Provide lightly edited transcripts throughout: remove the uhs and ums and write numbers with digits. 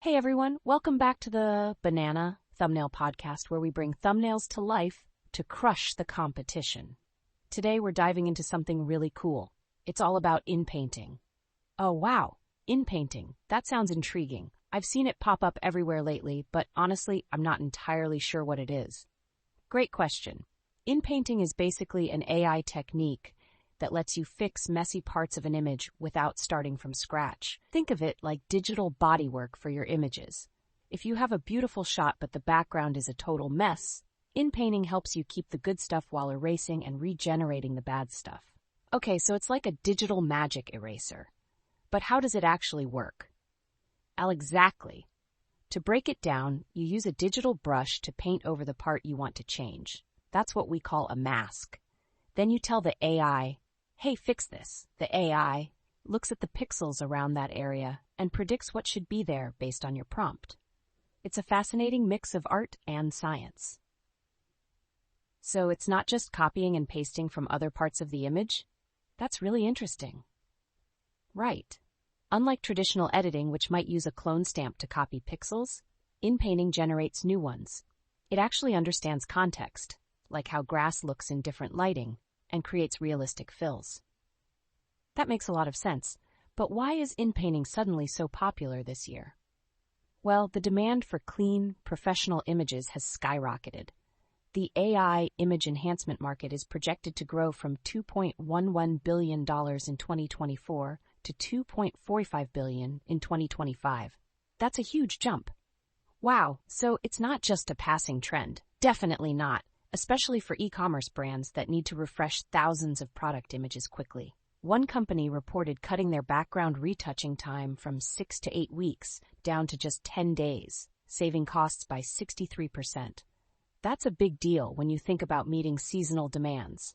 Hey everyone, welcome back to the Banana Thumbnail Podcast, where we bring thumbnails to life to crush the competition. Today we're diving into something really cool. It's all about inpainting. Oh wow, inpainting. That sounds intriguing. I've seen it pop up everywhere lately, but honestly, I'm not entirely sure what it is. Great question. Inpainting is basically an AI technique that lets you fix messy parts of an image without starting from scratch. Think of it like digital bodywork for your images. If you have a beautiful shot but the background is a total mess, inpainting helps you keep the good stuff while erasing and regenerating the bad stuff. Okay, so it's like a digital magic eraser. But how does it actually work? Exactly. To break it down, you use a digital brush to paint over the part you want to change. That's what we call a mask. Then you tell the AI, "Hey, fix this." The AI looks at the pixels around that area and predicts what should be there based on your prompt. It's a fascinating mix of art and science. So it's not just copying and pasting from other parts of the image? That's really interesting. Right. Unlike traditional editing, which might use a clone stamp to copy pixels, inpainting generates new ones. It actually understands context, like how grass looks in different lighting, and creates realistic fills. That makes a lot of sense, but why is inpainting suddenly so popular this year? Well, the demand for clean, professional images has skyrocketed. The AI image enhancement market is projected to grow from $2.11 billion in 2024 to $2.45 billion in 2025. That's a huge jump. Wow, so it's not just a passing trend. Definitely not. Especially for e-commerce brands that need to refresh thousands of product images quickly. One company reported cutting their background retouching time from 6 to 8 weeks down to just 10 days, saving costs by 63%. That's a big deal when you think about meeting seasonal demands.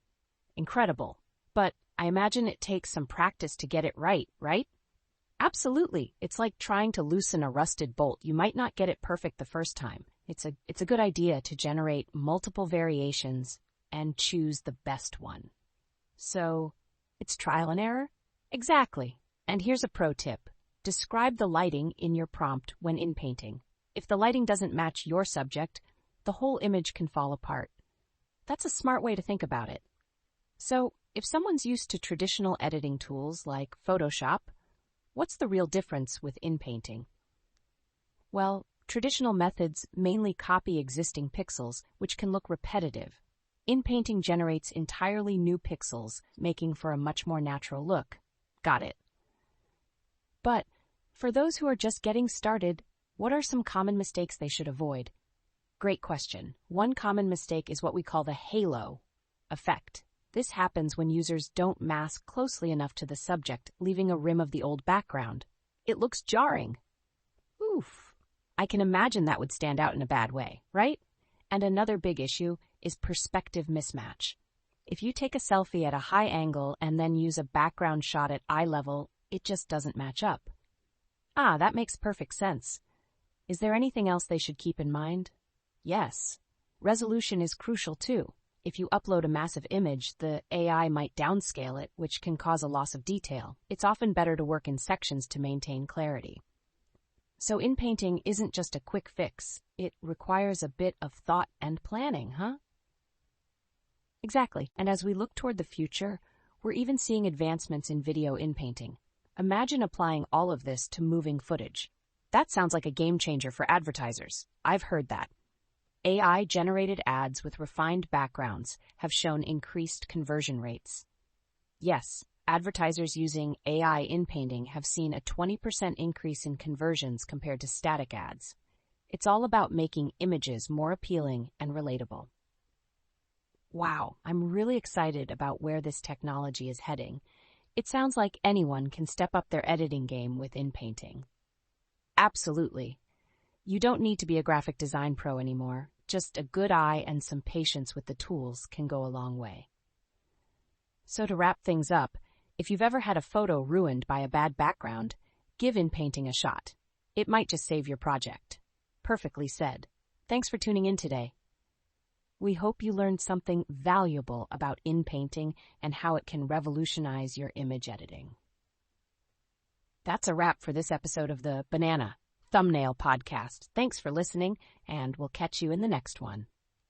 Incredible. But I imagine it takes some practice to get it right? Absolutely. It's like trying to loosen a rusted bolt. You might not get it perfect the first time. It's a good idea to generate multiple variations and choose the best one. So, it's trial and error? Exactly. And here's a pro tip. Describe the lighting in your prompt when inpainting. If the lighting doesn't match your subject, the whole image can fall apart. That's a smart way to think about it. So, if someone's used to traditional editing tools like Photoshop, what's the real difference with inpainting? Well, traditional methods mainly copy existing pixels, which can look repetitive. Inpainting generates entirely new pixels, making for a much more natural look. Got it. But for those who are just getting started, what are some common mistakes they should avoid? Great question. One common mistake is what we call the halo effect. This happens when users don't mask closely enough to the subject, leaving a rim of the old background. It looks jarring. Oof. I can imagine that would stand out in a bad way, right? And another big issue is perspective mismatch. If you take a selfie at a high angle and then use a background shot at eye level, it just doesn't match up. That makes perfect sense. Is there anything else they should keep in mind? Yes. Resolution is crucial too. If you upload a massive image, the AI might downscale it, which can cause a loss of detail. It's often better to work in sections to maintain clarity. So inpainting isn't just a quick fix. It requires a bit of thought and planning, huh? Exactly. And as we look toward the future, we're even seeing advancements in video inpainting. Imagine applying all of this to moving footage. That sounds like a game changer for advertisers. I've heard that. AI-generated ads with refined backgrounds have shown increased conversion rates. Yes. Advertisers using AI inpainting have seen a 20% increase in conversions compared to static ads. It's all about making images more appealing and relatable. Wow, I'm really excited about where this technology is heading. It sounds like anyone can step up their editing game with inpainting. Absolutely. You don't need to be a graphic design pro anymore. Just a good eye and some patience with the tools can go a long way. So to wrap things up, if you've ever had a photo ruined by a bad background, give inpainting a shot. It might just save your project. Perfectly said. Thanks for tuning in today. We hope you learned something valuable about inpainting and how it can revolutionize your image editing. That's a wrap for this episode of the Banana thumbnail podcast. Thanks for listening, and we'll catch you in the next one.